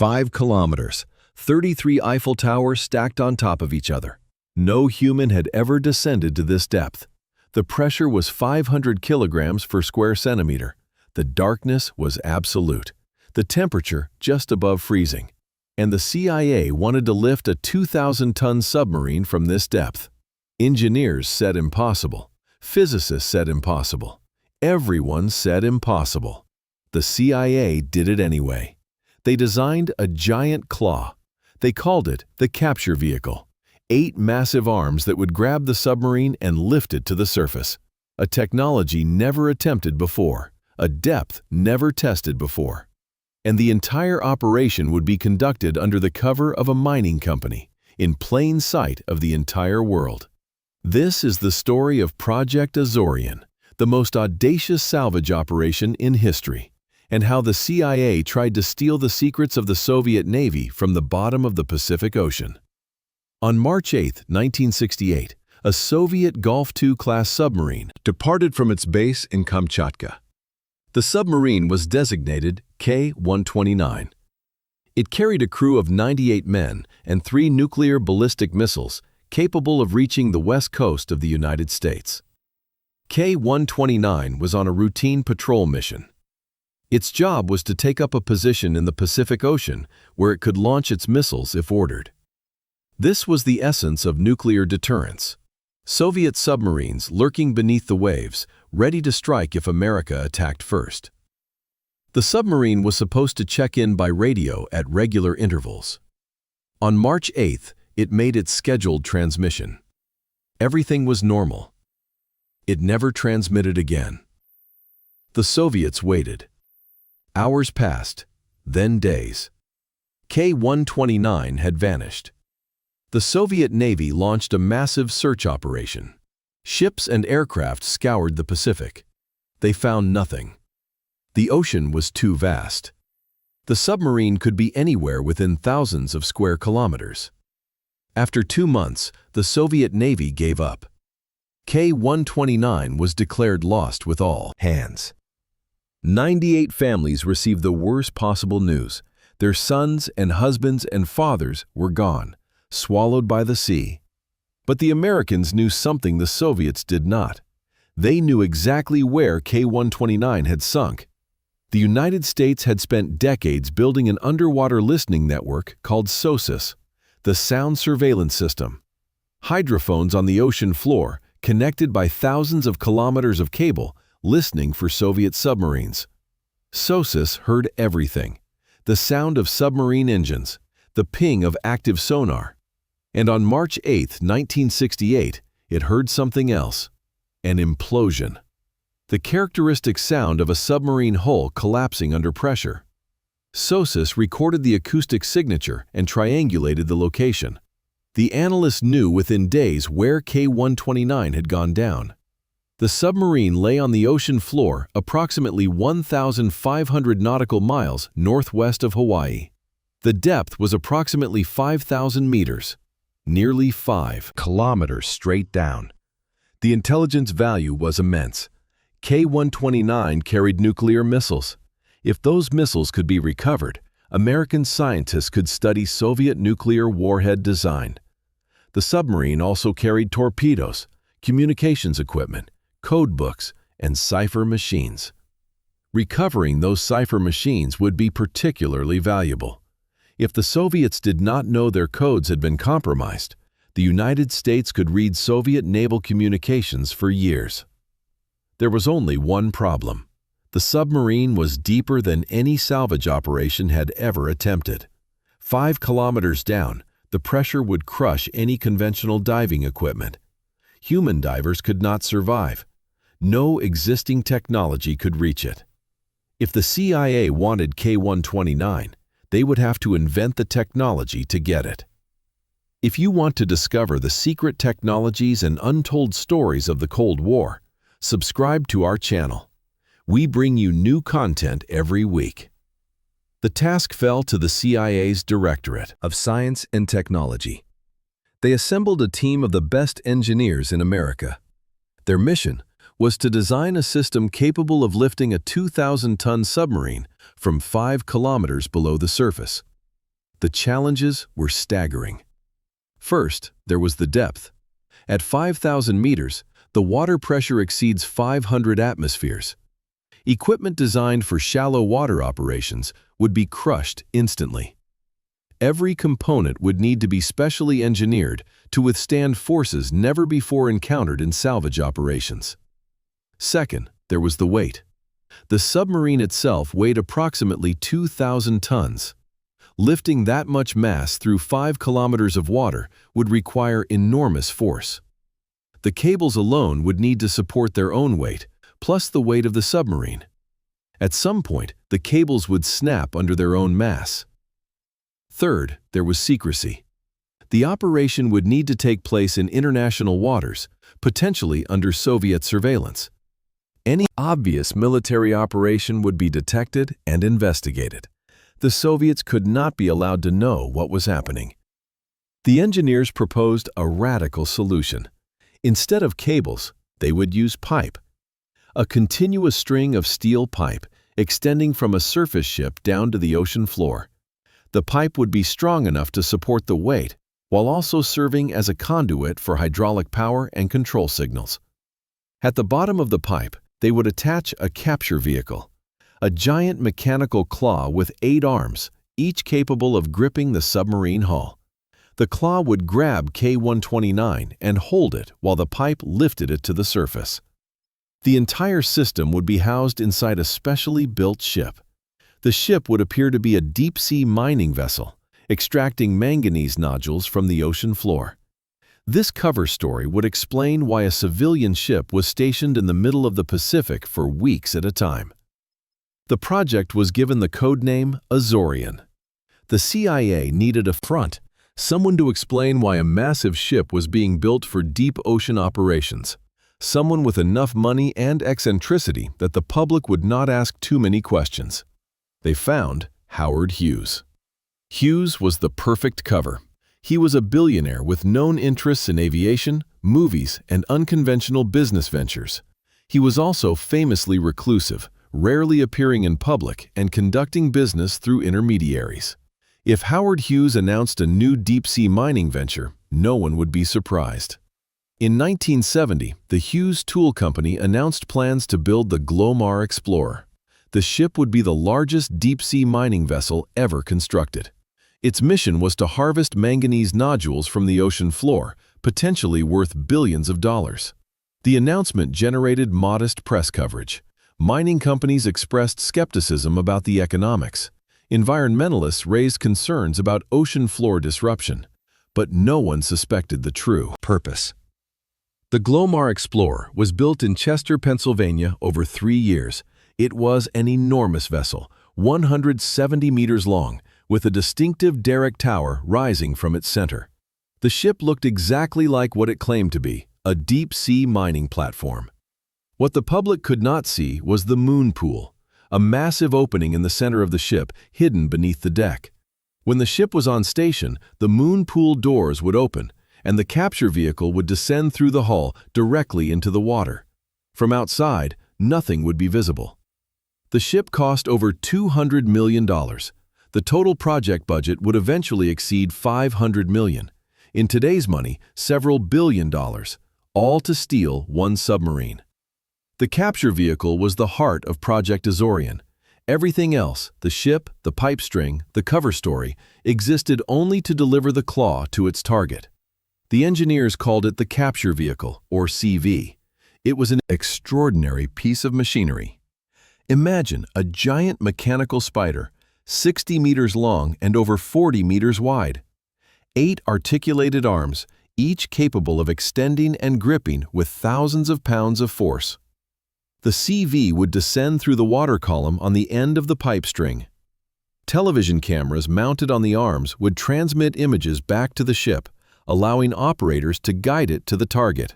5 kilometers, 33 Eiffel Towers stacked on top of each other. No human had ever descended to this depth. The pressure was 500 kilograms per square centimeter. The darkness was absolute. The temperature just above freezing. And the CIA wanted to lift a 2,000-ton submarine from this depth. Engineers said impossible. Physicists said impossible. Everyone said impossible. The CIA did it anyway. They designed a giant claw. They called it the capture vehicle. 8 massive arms that would grab the submarine and lift it to the surface. A technology never attempted before. A depth never tested before. And the entire operation would be conducted under the cover of a mining company, in plain sight of the entire world. This is the story of Project Azorian, the most audacious salvage operation in history, and how the CIA tried to steal the secrets of the Soviet Navy from the bottom of the Pacific Ocean. On March 8, 1968, a Soviet Golf II-class submarine departed from its base in Kamchatka. The submarine was designated K-129. It carried a crew of 98 men and 3 nuclear ballistic missiles capable of reaching the west coast of the United States. K-129 was on a routine patrol mission. Its job was to take up a position in the Pacific Ocean where it could launch its missiles if ordered. This was the essence of nuclear deterrence. Soviet submarines lurking beneath the waves, ready to strike if America attacked first. The submarine was supposed to check in by radio at regular intervals. On March 8th, it made its scheduled transmission. Everything was normal. It never transmitted again. The Soviets waited. Hours passed, then days. K-129 had vanished. The Soviet Navy launched a massive search operation. Ships and aircraft scoured the Pacific. They found nothing. The ocean was too vast. The submarine could be anywhere within thousands of square kilometers. After 2 months, the Soviet Navy gave up. K-129 was declared lost with all hands. 98 families received the worst possible news. Their sons and husbands and fathers were gone, swallowed by the sea. But the Americans knew something the Soviets did not. They knew exactly where K-129 had sunk. The United States had spent decades building an underwater listening network called SOSUS, the Sound Surveillance System. Hydrophones on the ocean floor, connected by thousands of kilometers of cable, listening for Soviet submarines. SOSUS heard everything: the sound of submarine engines, the ping of active sonar. And on March 8, 1968, it heard something else: an implosion. The characteristic sound of a submarine hull collapsing under pressure. SOSUS recorded the acoustic signature and triangulated the location. The analysts knew within days where K-129 had gone down. The submarine lay on the ocean floor approximately 1,500 nautical miles northwest of Hawaii. The depth was approximately 5,000 meters, nearly 5 kilometers straight down. The intelligence value was immense. K-129 carried nuclear missiles. If those missiles could be recovered, American scientists could study Soviet nuclear warhead design. The submarine also carried torpedoes, communications equipment, code books, and Cipher machines. Recovering those Cipher machines would be particularly valuable. If the Soviets did not know their codes had been compromised, the United States could read Soviet naval communications for years. There was only one problem. The submarine was deeper than any salvage operation had ever attempted. 5 kilometers down, the pressure would crush any conventional diving equipment. Human divers could not survive. No existing technology could reach it. If the CIA wanted K-129, they would have to invent the technology to get it. If you want to discover the secret technologies and untold stories of the Cold War, subscribe to our channel. We bring you new content every week. The task fell to the CIA's Directorate of Science and Technology. They assembled a team of the best engineers in America. Their mission was to design a system capable of lifting a 2,000-ton submarine from 5 kilometers below the surface. The challenges were staggering. First, there was the depth. At 5,000 meters, the water pressure exceeds 500 atmospheres. Equipment designed for shallow water operations would be crushed instantly. Every component would need to be specially engineered to withstand forces never before encountered in salvage operations. Second, there was the weight. The submarine itself weighed approximately 2,000 tons. Lifting that much mass through 5 kilometers of water would require enormous force. The cables alone would need to support their own weight, plus the weight of the submarine. At some point, the cables would snap under their own mass. Third, there was secrecy. The operation would need to take place in international waters, potentially under Soviet surveillance. Any obvious military operation would be detected and investigated. The Soviets could not be allowed to know what was happening. The engineers proposed a radical solution. Instead of cables, they would use pipe. A continuous string of steel pipe extending from a surface ship down to the ocean floor. The pipe would be strong enough to support the weight, while also serving as a conduit for hydraulic power and control signals. At the bottom of the pipe, they would attach a capture vehicle, a giant mechanical claw with 8 arms, each capable of gripping the submarine hull. The claw would grab K-129 and hold it while the pipe lifted it to the surface. The entire system would be housed inside a specially built ship. The ship would appear to be a deep-sea mining vessel, extracting manganese nodules from the ocean floor. This cover story would explain why a civilian ship was stationed in the middle of the Pacific for weeks at a time. The project was given the codename Azorian. The CIA needed a front, someone to explain why a massive ship was being built for deep ocean operations, someone with enough money and eccentricity that the public would not ask too many questions. They found Howard Hughes. Hughes was the perfect cover. He was a billionaire with known interests in aviation, movies, and unconventional business ventures. He was also famously reclusive, rarely appearing in public and conducting business through intermediaries. If Howard Hughes announced a new deep-sea mining venture, no one would be surprised. In 1970, the Hughes Tool Company announced plans to build the Glomar Explorer. The ship would be the largest deep-sea mining vessel ever constructed. Its mission was to harvest manganese nodules from the ocean floor, potentially worth billions of dollars. The announcement generated modest press coverage. Mining companies expressed skepticism about the economics. Environmentalists raised concerns about ocean floor disruption. But no one suspected the true purpose. The Glomar Explorer was built in Chester, Pennsylvania over 3 years. It was an enormous vessel, 170 meters long, with a distinctive derrick tower rising from its center. The ship looked exactly like what it claimed to be, a deep-sea mining platform. What the public could not see was the moon pool, a massive opening in the center of the ship hidden beneath the deck. When the ship was on station, the moon pool doors would open, and the capture vehicle would descend through the hull directly into the water. From outside, nothing would be visible. The ship cost over $200 million. The total project budget would eventually exceed $500 million. In today's money, several $billion, all to steal one submarine. The capture vehicle was the heart of Project Azorian. Everything else, the ship, the pipe string, the cover story, existed only to deliver the claw to its target. The engineers called it the capture vehicle, or CV. It was an extraordinary piece of machinery. Imagine a giant mechanical spider, 60 meters long and over 40 meters wide. 8 articulated arms, each capable of extending and gripping with thousands of pounds of force. The CV would descend through the water column on the end of the pipe string. Television cameras mounted on the arms would transmit images back to the ship, allowing operators to guide it to the target.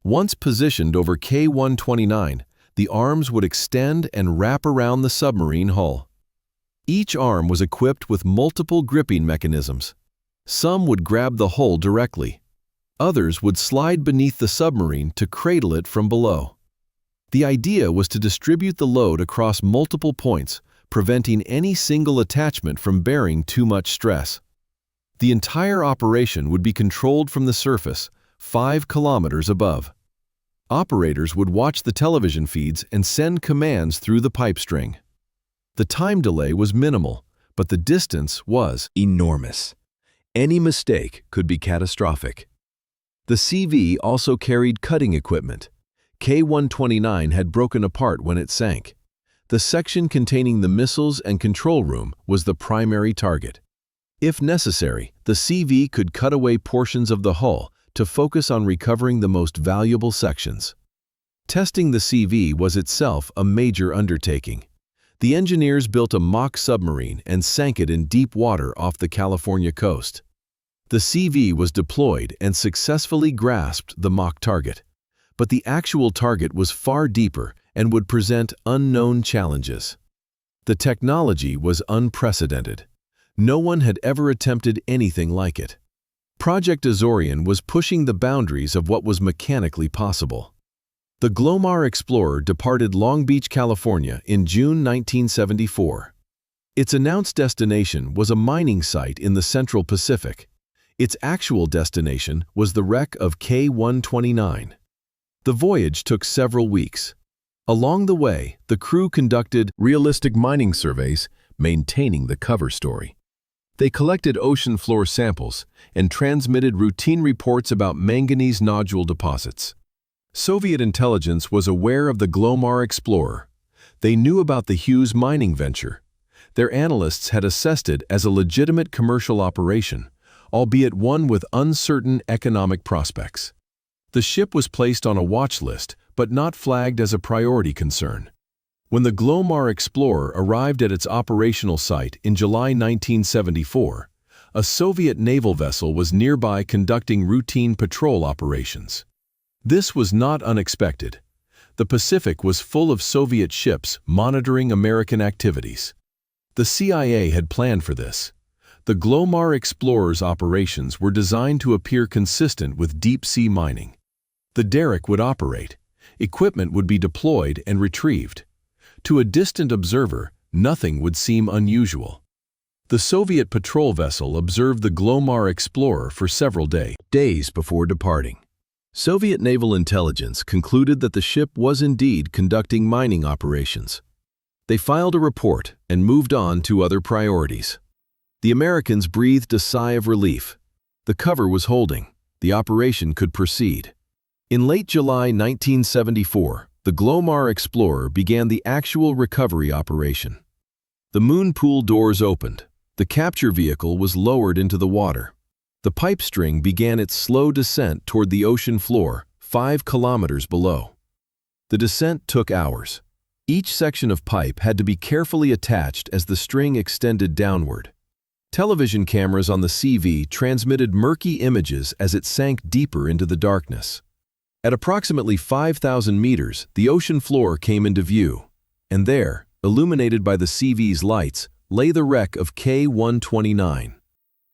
Once positioned over K-129, the arms would extend and wrap around the submarine hull. Each arm was equipped with multiple gripping mechanisms. Some would grab the hull directly. Others would slide beneath the submarine to cradle it from below. The idea was to distribute the load across multiple points, preventing any single attachment from bearing too much stress. The entire operation would be controlled from the surface, 5 kilometers above. Operators would watch the television feeds and send commands through the pipe string. The time delay was minimal, but the distance was enormous. Any mistake could be catastrophic. The CV also carried cutting equipment. K-129 had broken apart when it sank. The section containing the missiles and control room was the primary target. If necessary, the CV could cut away portions of the hull to focus on recovering the most valuable sections. Testing the CV was itself a major undertaking. The engineers built a mock submarine and sank it in deep water off the California coast. The CV was deployed and successfully grasped the mock target, but the actual target was far deeper and would present unknown challenges. The technology was unprecedented. No one had ever attempted anything like it. Project Azorian was pushing the boundaries of what was mechanically possible. The Glomar Explorer departed Long Beach, California in June 1974. Its announced destination was a mining site in the Central Pacific. Its actual destination was the wreck of K-129. The voyage took several weeks. Along the way, the crew conducted realistic mining surveys, maintaining the cover story. They collected ocean floor samples and transmitted routine reports about manganese nodule deposits. Soviet intelligence was aware of the Glomar Explorer. They knew about the Hughes mining venture. Their analysts had assessed it as a legitimate commercial operation, albeit one with uncertain economic prospects. The ship was placed on a watch list, but not flagged as a priority concern. When the Glomar Explorer arrived at its operational site in July 1974, a Soviet naval vessel was nearby conducting routine patrol operations. This was not unexpected. The Pacific was full of Soviet ships monitoring American activities. The CIA had planned for this. The Glomar Explorer's operations were designed to appear consistent with deep-sea mining. The derrick would operate. Equipment would be deployed and retrieved. To a distant observer, nothing would seem unusual. The Soviet patrol vessel observed the Glomar Explorer for several days before departing. Soviet naval intelligence concluded that the ship was indeed conducting mining operations. They filed a report and moved on to other priorities. The Americans breathed a sigh of relief. The cover was holding. The operation could proceed. In late July 1974, the Glomar Explorer began the actual recovery operation. The moon pool doors opened. The capture vehicle was lowered into the water. The pipe string began its slow descent toward the ocean floor, 5 kilometers below. The descent took hours. Each section of pipe had to be carefully attached as the string extended downward. Television cameras on the CV transmitted murky images as it sank deeper into the darkness. At approximately 5,000 meters, the ocean floor came into view, and there, illuminated by the CV's lights, lay the wreck of K-129.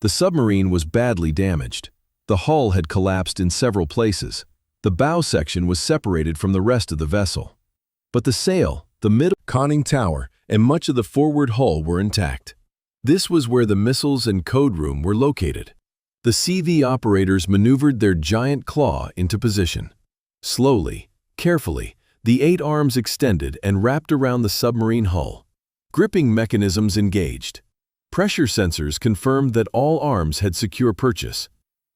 The submarine was badly damaged. The hull had collapsed in several places. The bow section was separated from the rest of the vessel. But the sail, the middle conning tower, and much of the forward hull were intact. This was where the missiles and code room were located. The CV operators maneuvered their giant claw into position. Slowly, carefully, the 8 arms extended and wrapped around the submarine hull. Gripping mechanisms engaged. Pressure sensors confirmed that all arms had secure purchase.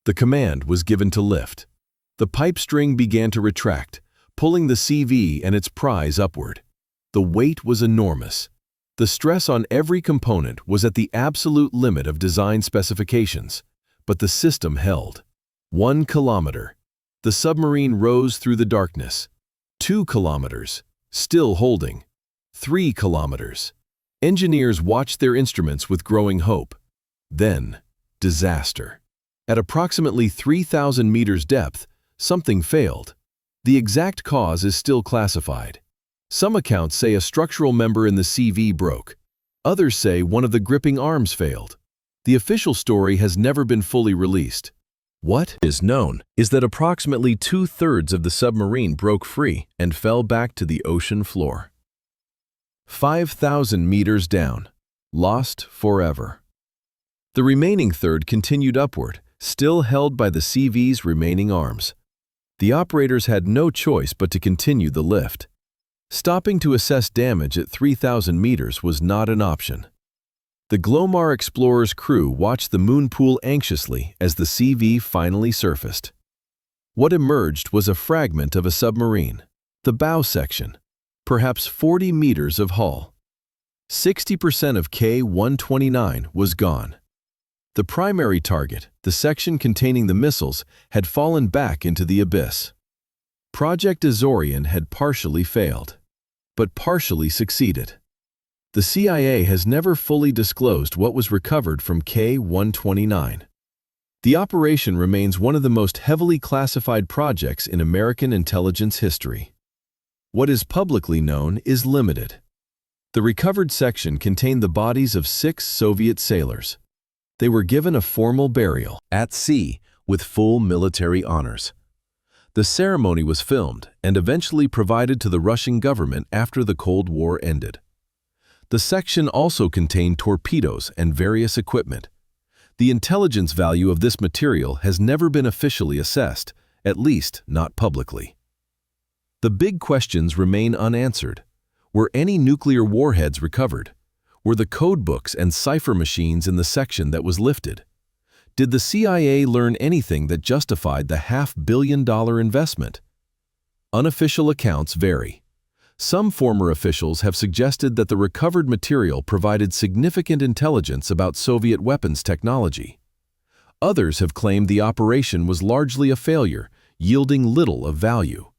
The command was given to lift. The pipe string began to retract, pulling the CV and its prize upward. The weight was enormous. The stress on every component was at the absolute limit of design specifications, but the system held. 1 kilometer. The submarine rose through the darkness. 2 kilometers. Still holding. 3 kilometers. Engineers watched their instruments with growing hope. Then, disaster. At approximately 3,000 meters depth, something failed. The exact cause is still classified. Some accounts say a structural member in the CV broke. Others say one of the gripping arms failed. The official story has never been fully released. What is known is that approximately 2/3 of the submarine broke free and fell back to the ocean floor. 5,000 meters down, lost forever. The remaining third continued upward, still held by the CV's remaining arms. The operators had no choice but to continue the lift. Stopping to assess damage at 3,000 meters was not an option. The Glomar Explorer's crew watched the moon pool anxiously as the CV finally surfaced. What emerged was a fragment of a submarine, the bow section, perhaps 40 meters of hull. 60% of K-129 was gone. The primary target, the section containing the missiles, had fallen back into the abyss. Project Azorian had partially failed, but partially succeeded. The CIA has never fully disclosed what was recovered from K-129. The operation remains one of the most heavily classified projects in American intelligence history. What is publicly known is limited. The recovered section contained the bodies of 6 Soviet sailors. They were given a formal burial at sea with full military honors. The ceremony was filmed and eventually provided to the Russian government after the Cold War ended. The section also contained torpedoes and various equipment. The intelligence value of this material has never been officially assessed, at least not publicly. The big questions remain unanswered. Were any nuclear warheads recovered? Were the code books and cipher machines in the section that was lifted? Did the CIA learn anything that justified the $500 million investment? Unofficial accounts vary. Some former officials have suggested that the recovered material provided significant intelligence about Soviet weapons technology. Others have claimed the operation was largely a failure, yielding little of value.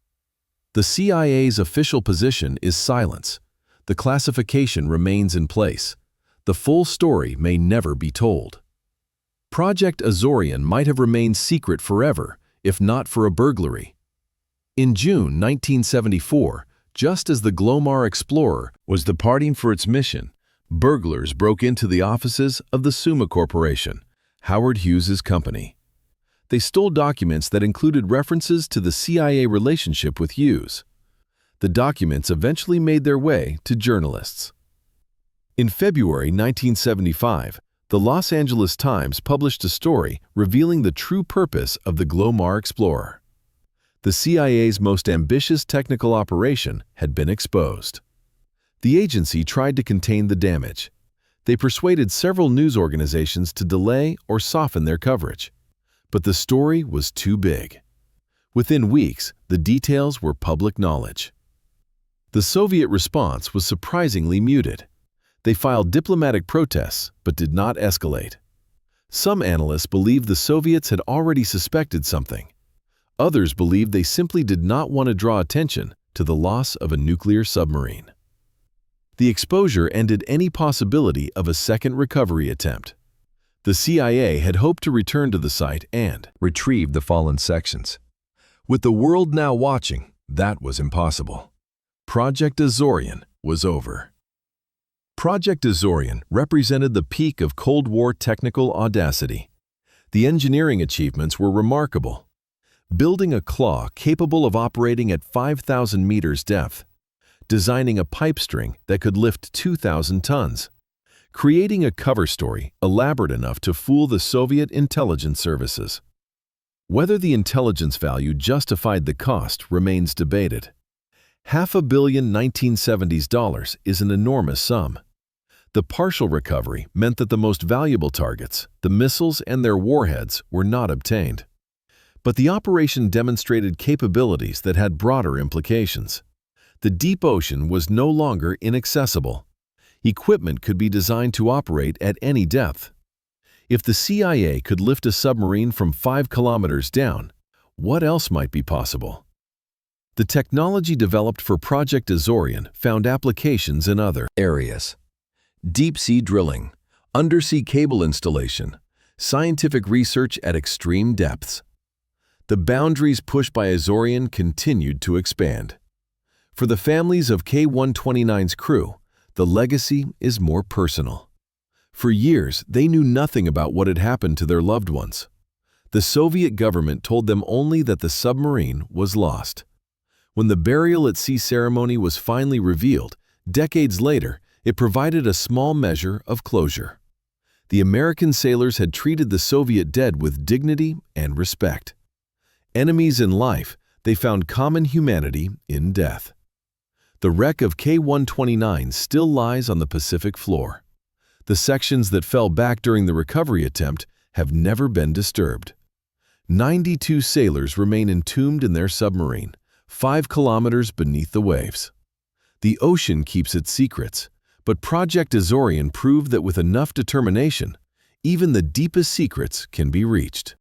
The CIA's official position is silence. The classification remains in place. The full story may never be told. Project Azorian might have remained secret forever, if not for a burglary. In June 1974, just as the Glomar Explorer was departing for its mission, burglars broke into the offices of the Summa Corporation, Howard Hughes's company. They stole documents that included references to the CIA relationship with Hughes. The documents eventually made their way to journalists. In February 1975, the Los Angeles Times published a story revealing the true purpose of the Glomar Explorer. The CIA's most ambitious technical operation had been exposed. The agency tried to contain the damage. They persuaded several news organizations to delay or soften their coverage. But the story was too big. Within weeks, the details were public knowledge. The Soviet response was surprisingly muted. They filed diplomatic protests, but did not escalate. Some analysts believed the Soviets had already suspected something. Others believed they simply did not want to draw attention to the loss of a nuclear submarine. The exposure ended any possibility of a second recovery attempt. The CIA had hoped to return to the site and retrieve the fallen sections. With the world now watching, that was impossible. Project Azorian was over. Project Azorian represented the peak of Cold War technical audacity. The engineering achievements were remarkable. Building a claw capable of operating at 5,000 meters depth, designing a pipe string that could lift 2,000 tons, creating a cover story elaborate enough to fool the Soviet intelligence services. Whether the intelligence value justified the cost remains debated. $500 million 1970s dollars is an enormous sum. The partial recovery meant that the most valuable targets, the missiles and their warheads, were not obtained. But the operation demonstrated capabilities that had broader implications. The deep ocean was no longer inaccessible. Equipment could be designed to operate at any depth. If the CIA could lift a submarine from 5 kilometers down, what else might be possible? The technology developed for Project Azorian found applications in other areas. Deep-sea drilling, undersea cable installation, scientific research at extreme depths. The boundaries pushed by Azorian continued to expand. For the families of K-129's crew, the legacy is more personal. For years, they knew nothing about what had happened to their loved ones. The Soviet government told them only that the submarine was lost. When the burial at sea ceremony was finally revealed, Decades later, it provided a small measure of closure. The American sailors had treated the Soviet dead with dignity and respect. Enemies in life, they found common humanity in death. The wreck of K-129 still lies on the Pacific floor. The sections that fell back during the recovery attempt have never been disturbed. 92 sailors remain entombed in their submarine, 5 kilometers beneath the waves. The ocean keeps its secrets, but Project Azorian proved that with enough determination, even the deepest secrets can be reached.